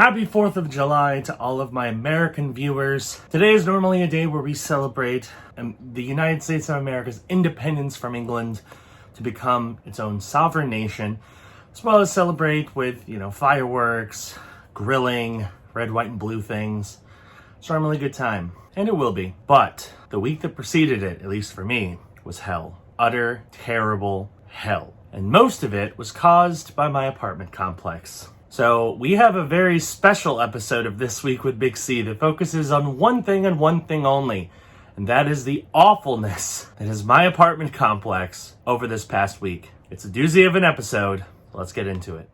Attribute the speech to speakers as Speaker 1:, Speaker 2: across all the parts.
Speaker 1: Happy 4th of July to all of my American viewers. Today is normally a day where we celebrate the United States of America's independence from England to become its own sovereign nation, as well as celebrate with, fireworks, grilling, red, white, and blue things. It's normally a good time, and it will be. But the week that preceded it, at least for me, was hell. Utter, terrible hell. And most of it was caused by my apartment complex. So we have a very special episode of This Week with BigC that focuses on one thing and one thing only, and that is the awfulness that is my apartment complex over this past week. It's a doozy of an episode. Let's get into it.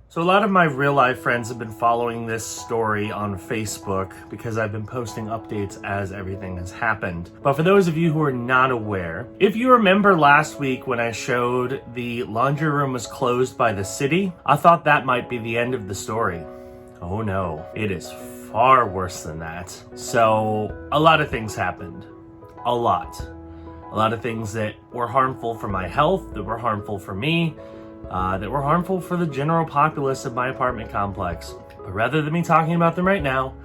Speaker 1: So a lot of my real life friends have been following this story on Facebook because I've been posting updates as everything has happened. But for those of you who are not aware, if you remember last week when I showed the laundry room was closed by the city, I thought that might be the end of the story. Oh no, it is far worse than that. So a lot of things happened. A lot of things that were harmful for my health, that were harmful for me, that were harmful for the general populace of my apartment complex. But rather than me talking about them right now,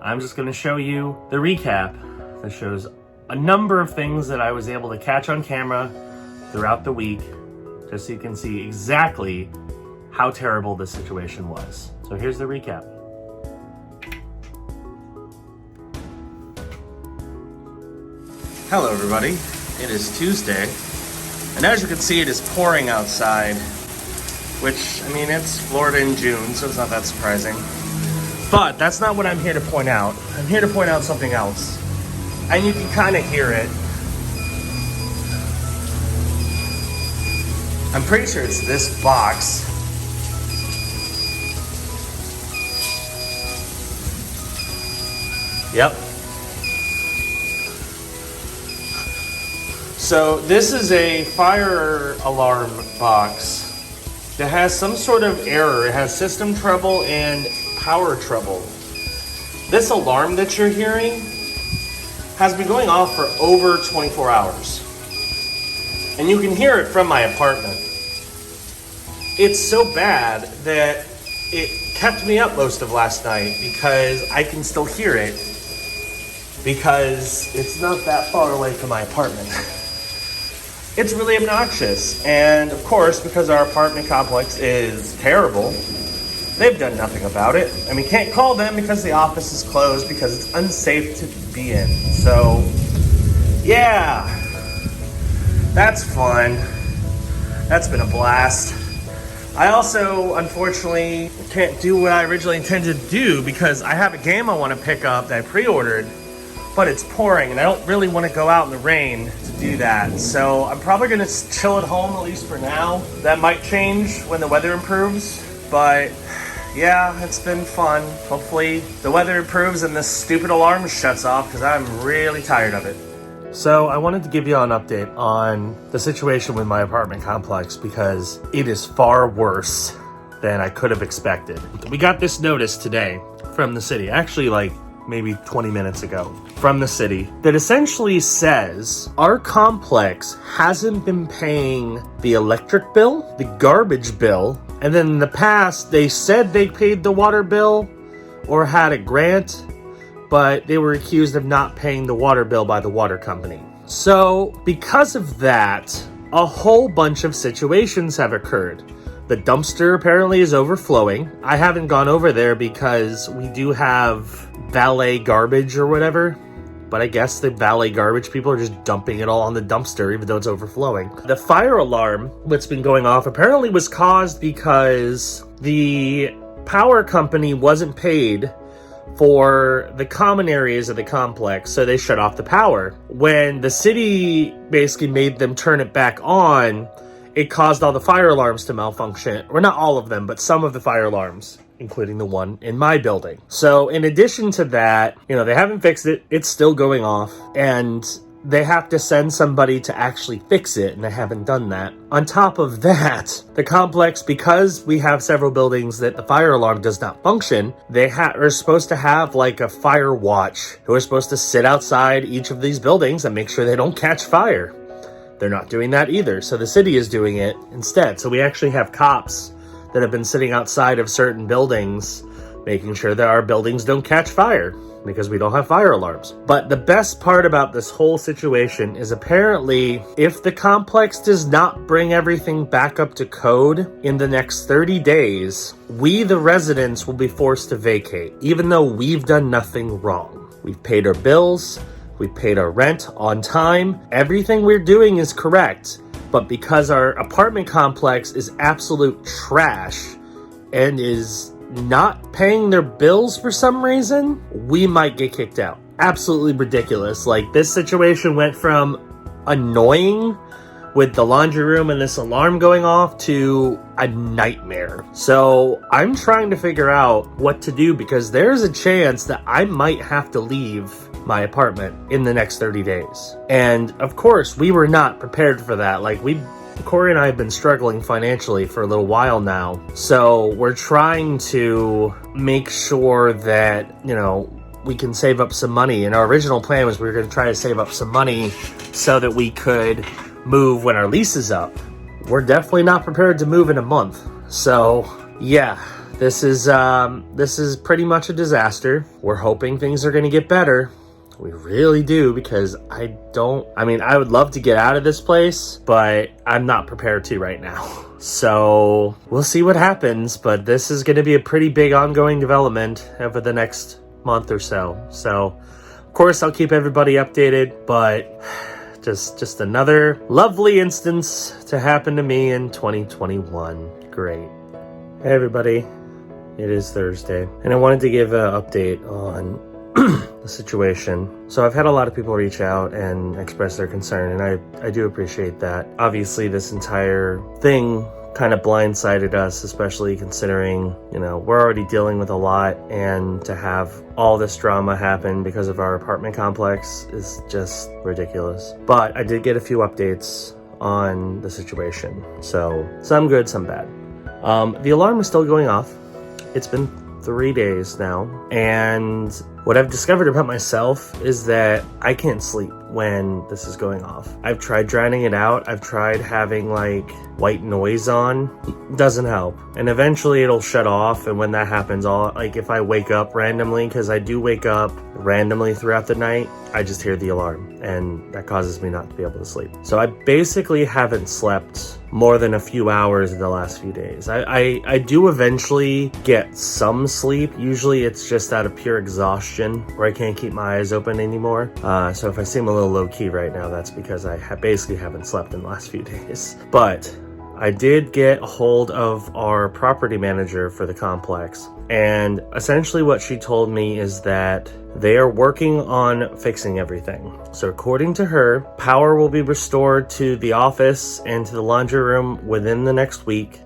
Speaker 1: I'm just going to show you the recap that shows a number of things that I was able to catch on camera throughout the week, just so you can see exactly how terrible this situation was. So here's the recap. Hello everybody, it is Tuesday, and as you can see it is pouring outside. Which, it's Florida in June, so it's not that surprising. But that's not what I'm here to point out. I'm here to point out something else. And you can kind of hear it. I'm pretty sure it's this box. Yep. So this is a fire alarm box. It has some sort of error. It has system trouble and power trouble. This alarm that you're hearing has been going off for over 24 hours. And you can hear it from my apartment. It's so bad that it kept me up most of last night because I can still hear it because it's not that far away from my apartment. It's really obnoxious, and of course, because our apartment complex is terrible, they've done nothing about it. And we can't call them because the office is closed because it's unsafe to be in. So, yeah, that's fun. That's been a blast. I also, unfortunately, can't do what I originally intended to do because I have a game I want to pick up that I pre-ordered, but it's pouring, and I don't really want to go out in the rain to do that. So I'm probably going to chill at home, at least for now. That might change when the weather improves, but yeah, it's been fun. Hopefully the weather improves and this stupid alarm shuts off because I'm really tired of it. So I wanted to give you an update on the situation with my apartment complex because it is far worse than I could have expected. We got this notice today from the city, actually maybe 20 minutes ago, from the city that essentially says our complex hasn't been paying the electric bill, the garbage bill, and then in the past they said they paid the water bill or had a grant, but they were accused of not paying the water bill by the water company. So because of that, a whole bunch of situations have occurred. The dumpster apparently is overflowing. I haven't gone over there because we do have valet garbage or whatever, but I guess the valet garbage people are just dumping it all on the dumpster even though it's overflowing. The fire alarm that's been going off apparently was caused because the power company wasn't paid for the common areas of the complex, so they shut off the power. When the city basically made them turn it back on, it caused all the fire alarms to malfunction. Or not all of them, but some of the fire alarms, including the one in my building. So in addition to that, they haven't fixed it. It's still going off. And they have to send somebody to actually fix it, and they haven't done that. On top of that, the complex, because we have several buildings that the fire alarm does not function, they are supposed to have like a fire watch who are supposed to sit outside each of these buildings and make sure they don't catch fire. They're not doing that either, so the city is doing it instead. So we actually have cops that have been sitting outside of certain buildings, making sure that our buildings don't catch fire, because we don't have fire alarms. But the best part about this whole situation is apparently if the complex does not bring everything back up to code in the next 30 days, we, the residents, will be forced to vacate, even though we've done nothing wrong. We've paid our bills, we've paid our rent on time, everything we're doing is correct. But because our apartment complex is absolute trash and is not paying their bills for some reason, we might get kicked out. Absolutely ridiculous. Like, this situation went from annoying with the laundry room and this alarm going off to a nightmare. So I'm trying to figure out what to do, because there's a chance that I might have to leave my apartment in the next 30 days. And of course, we were not prepared for that. Like, Corey and I have been struggling financially for a little while now. So we're trying to make sure that, you know, we can save up some money. And our original plan was we were going to try to save up some money so that we could move when our lease is up. We're definitely not prepared to move in a month. So yeah, this is pretty much a disaster. We're hoping things are going to get better. We really do, because I would love to get out of this place, but I'm not prepared to right now. So we'll see what happens, but this is going to be a pretty big ongoing development over the next month or so. So of course I'll keep everybody updated, but just another lovely instance to happen to me in 2021. Great. Hey everybody, it is Thursday, and I wanted to give an update on the situation. So I've had a lot of people reach out and express their concern, and I do appreciate that. Obviously, this entire thing kind of blindsided us, especially considering, you know, we're already dealing with a lot, and to have all this drama happen because of our apartment complex is just ridiculous. But I did get a few updates on the situation. So some good, some bad. The alarm is still going off. It's been 3 days now, and what I've discovered about myself is that I can't sleep when this is going off. I've tried drowning it out. I've tried having like white noise on. Doesn't help. And eventually it'll shut off, and when that happens, if I wake up randomly, because I do wake up randomly throughout the night, I just hear the alarm, and that causes me not to be able to sleep. So I basically haven't slept more than a few hours in the last few days. I do eventually get some sleep. Usually it's just out of pure exhaustion, where I can't keep my eyes open anymore. So if I seem a little low-key right now, that's because I basically haven't slept in the last few days. But I did get a hold of our property manager for the complex, and essentially what she told me is that they are working on fixing everything. So according to her, power will be restored to the office and to the laundry room within the next week,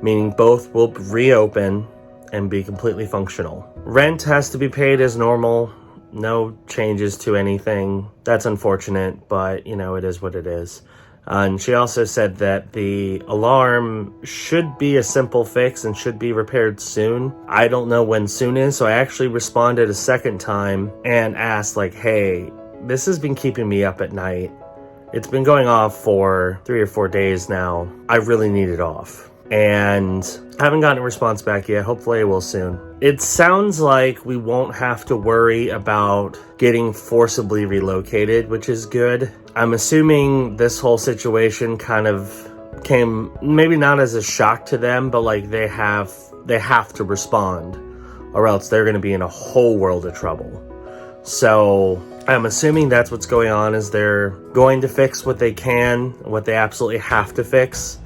Speaker 1: meaning both will reopen and be completely functional. Rent has to be paid as normal. No changes to anything. That's unfortunate, but you know, it is what it is. And she also said that the alarm should be a simple fix and should be repaired soon. I don't know when soon is, so I actually responded a second time and asked like, hey, this has been keeping me up at night. It's been going off for 3 or 4 days now. I really need it off. And I haven't gotten a response back yet. Hopefully I will soon. It sounds like we won't have to worry about getting forcibly relocated, which is good. I'm assuming this whole situation kind of came maybe not as a shock to them, but like they have to respond, or else they're going to be in a whole world of trouble. So I'm assuming that's what's going on, is they're going to fix what they can, what they absolutely have to fix,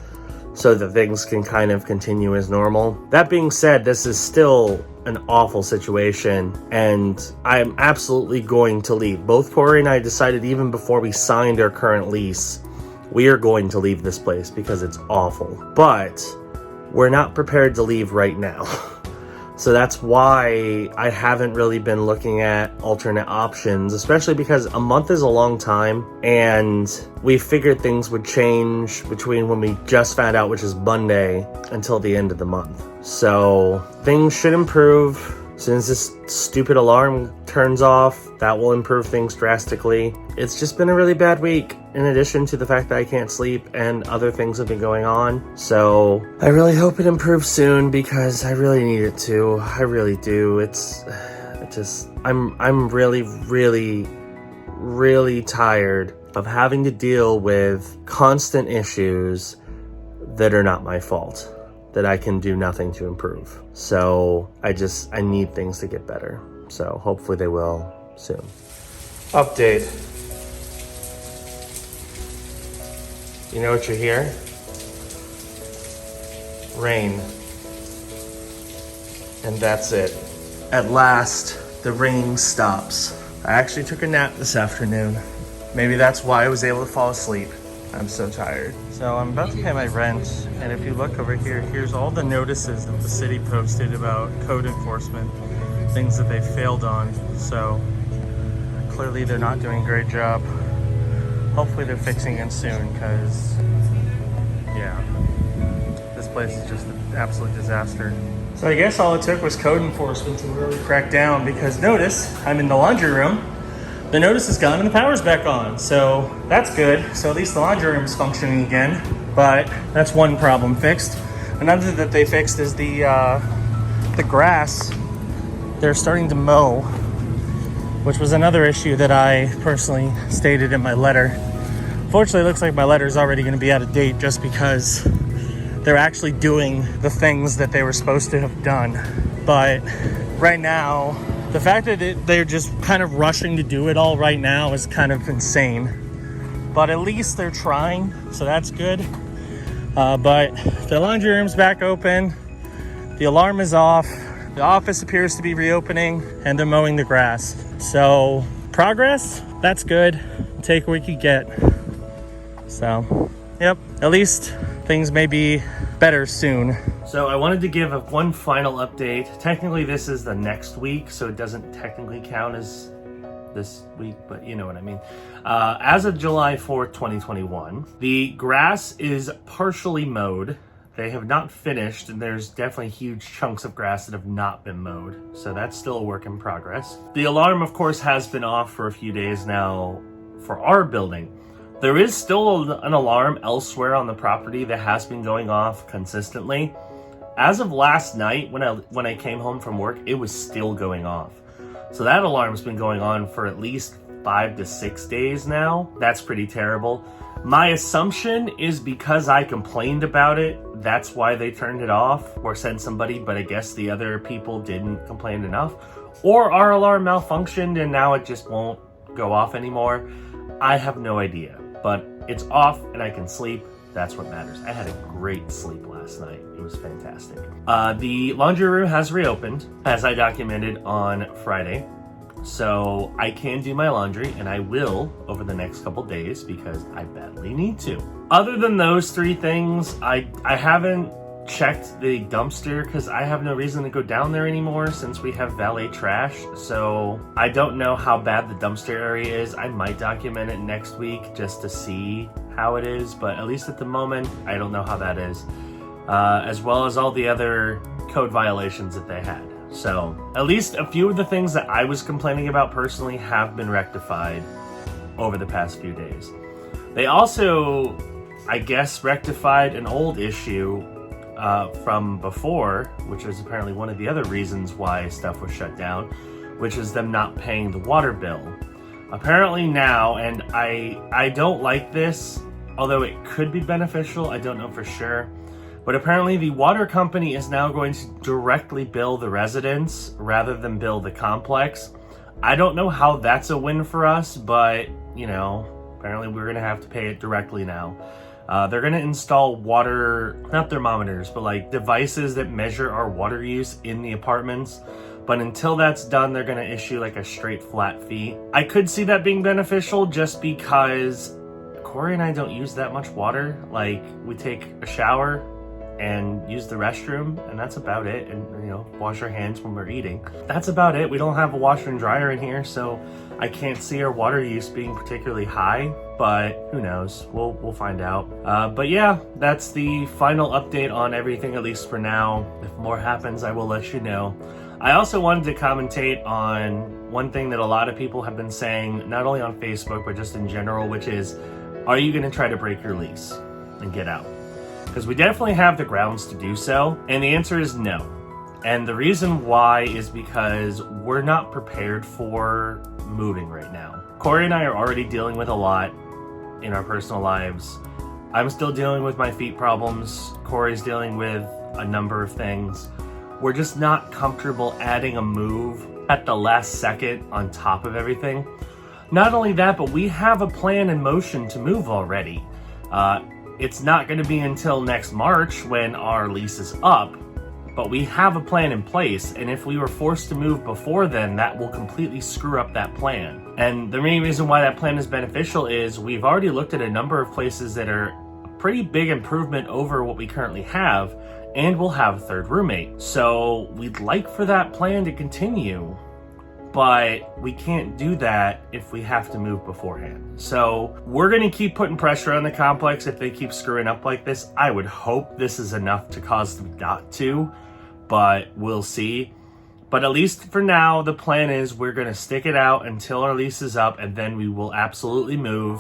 Speaker 1: so that things can kind of continue as normal. That being said, this is still an awful situation, and I'm absolutely going to leave. Both Corey and I decided even before we signed our current lease, we are going to leave this place because it's awful. But we're not prepared to leave right now. So that's why I haven't really been looking at alternate options, especially because a month is a long time, and we figured things would change between when we just found out, which is Monday, until the end of the month. So things should improve. As soon as this stupid alarm turns off, that will improve things drastically. It's just been a really bad week, in addition to the fact that I can't sleep and other things have been going on. So I really hope it improves soon, because I really need it to. I really do. I'm really tired of having to deal with constant issues that are not my fault, that I can do nothing to improve. So I need things to get better. So hopefully they will soon. Update. You know what you hear? Rain. And that's it. At last, the rain stops. I actually took a nap this afternoon. Maybe that's why I was able to fall asleep. I'm so tired. So I'm about to pay my rent, and if you look over here, here's all the notices that the city posted about code enforcement, things that they failed on. So clearly they're not doing a great job. Hopefully they're fixing it soon, because yeah, this place is just an absolute disaster. So I guess all it took was code enforcement to really crack down, because notice I'm in the laundry room. The notice is gone and the power's back on, so that's good. So at least the laundry room is functioning again, but that's one problem fixed. Another that they fixed is the grass. They're starting to mow, which was another issue that I personally stated in my letter. Fortunately, it looks like my letter is already going to be out of date, just because they're actually doing the things that they were supposed to have done. But right now, the fact that they're just kind of rushing to do it all right now is kind of insane. But at least they're trying, so that's good. But the laundry room's back open. The alarm is off. The office appears to be reopening, and they're mowing the grass. So progress, that's good. Take what we could get. So, yep, at least things may be better soon. So I wanted to give one final update. Technically this is the next week, so it doesn't technically count as this week, but you know what I mean. As of July 4th, 2021, the grass is partially mowed. They have not finished, and there's definitely huge chunks of grass that have not been mowed. So that's still a work in progress. The alarm, of course, has been off for a few days now for our building. There is still an alarm elsewhere on the property that has been going off consistently. As of last night, when I came home from work, it was still going off. So that alarm's been going on for at least 5 to 6 days now. That's pretty terrible. My assumption is because I complained about it, that's why they turned it off or sent somebody, but I guess the other people didn't complain enough. Or our alarm malfunctioned and now it just won't go off anymore. I have no idea, but it's off and I can sleep. That's what matters. I had a great sleep last night. It was fantastic. The laundry room has reopened, as I documented on Friday. So I can do my laundry, and I will over the next couple days because I badly need to. Other than those three things, I haven't checked the dumpster because I have no reason to go down there anymore since we have valet trash. So I don't know how bad the dumpster area is. I might document it next week just to see how it is, but at least at the moment, I don't know how that is. As well as all the other code violations that they had. So at least a few of the things that I was complaining about personally have been rectified over the past few days. They also, I guess, rectified an old issue from before, which was apparently one of the other reasons why stuff was shut down, which is them not paying the water bill. Apparently now, and I don't like this, although it could be beneficial, I don't know for sure, but apparently the water company is now going to directly bill the residents rather than bill the complex. I don't know how that's a win for us, but, you know, apparently we're going to have to pay it directly now. They're going to install water, not thermometers, but like devices that measure our water use in the apartments. But until that's done, they're going to issue like a straight flat fee. I could see that being beneficial just because Corey and I don't use that much water. Like, we take a shower and use the restroom, and that's about it. And, you know, wash our hands when we're eating. That's about it. We don't have a washer and dryer in here, so I can't see our water use being particularly high, but who knows? We'll find out. But yeah, that's the final update on everything, at least for now. If more happens, I will let you know. I also wanted to commentate on one thing that a lot of people have been saying, not only on Facebook, but just in general, which is, are you going to try to break your lease and get out? Because we definitely have the grounds to do so, and the answer is no. And the reason why is because we're not prepared for moving right now. Corey and I are already dealing with a lot in our personal lives. I'm still dealing with my feet problems. Corey's dealing with a number of things. We're just not comfortable adding a move at the last second on top of everything. Not only that, but we have a plan in motion to move already. It's not going to be until next March when our lease is up, but we have a plan in place, and if we were forced to move before then, that will completely screw up that plan. And the main reason why that plan is beneficial is we've already looked at a number of places that are a pretty big improvement over what we currently have, and we'll have a third roommate. So we'd like for that plan to continue, but we can't do that if we have to move beforehand. So we're gonna keep putting pressure on the complex if they keep screwing up like this. I would hope this is enough to cause them not to, but we'll see. But at least for now, the plan is we're gonna stick it out until our lease is up, and then we will absolutely move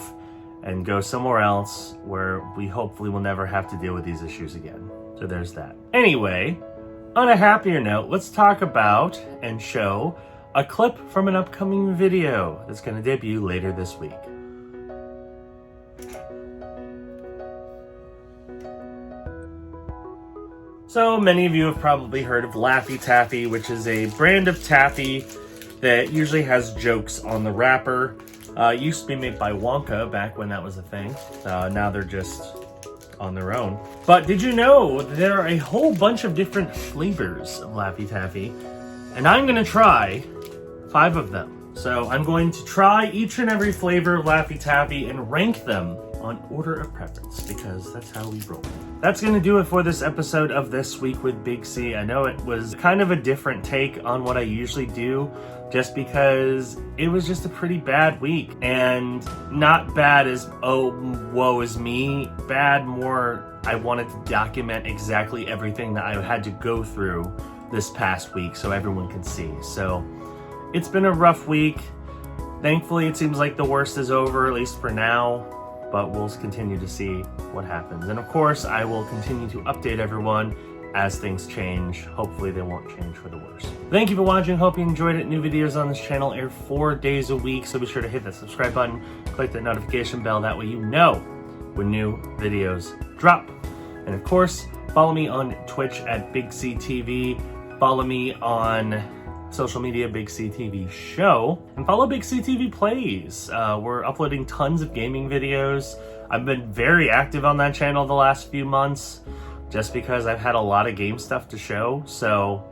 Speaker 1: and go somewhere else where we hopefully will never have to deal with these issues again. So there's that. Anyway, on a happier note, let's talk about and show a clip from an upcoming video that's going to debut later this week. So many of you have probably heard of Laffy Taffy, which is a brand of taffy that usually has jokes on the wrapper. Used to be made by Wonka back when that was a thing. Now they're just on their own. But did you know there are a whole bunch of different flavors of Laffy Taffy? And I'm going to try 5 of them. So I'm going to try each and every flavor of Laffy Taffy and rank them on order of preference, because that's how we roll. That's going to do it for this episode of This Week with Big C. I know it was kind of a different take on what I usually do, just because it was just a pretty bad week. And not bad as, oh, woe is me. Bad more, I wanted to document exactly everything that I had to go through this past week so everyone can see. So it's been a rough week. Thankfully, it seems like the worst is over, at least for now, but we'll continue to see what happens. And of course, I will continue to update everyone as things change. Hopefully they won't change for the worse. Thank you for watching. Hope you enjoyed it. New videos on this channel air 4 days a week, so be sure to hit that subscribe button, click that notification bell, that way you know when new videos drop. And of course, follow me on Twitch at BigCTV. Follow me on social media, BigCTV Show, and follow BigCTV Plays. We're uploading tons of gaming videos. I've been very active on that channel the last few months, just because I've had a lot of game stuff to show. So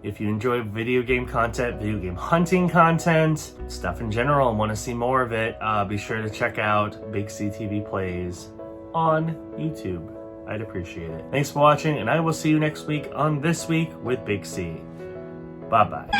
Speaker 1: if you enjoy video game content, video game hunting content, stuff in general, and want to see more of it, be sure to check out BigCTV Plays on YouTube. I'd appreciate it. Thanks for watching, and I will see you next week on This Week with Big C. Bye-bye.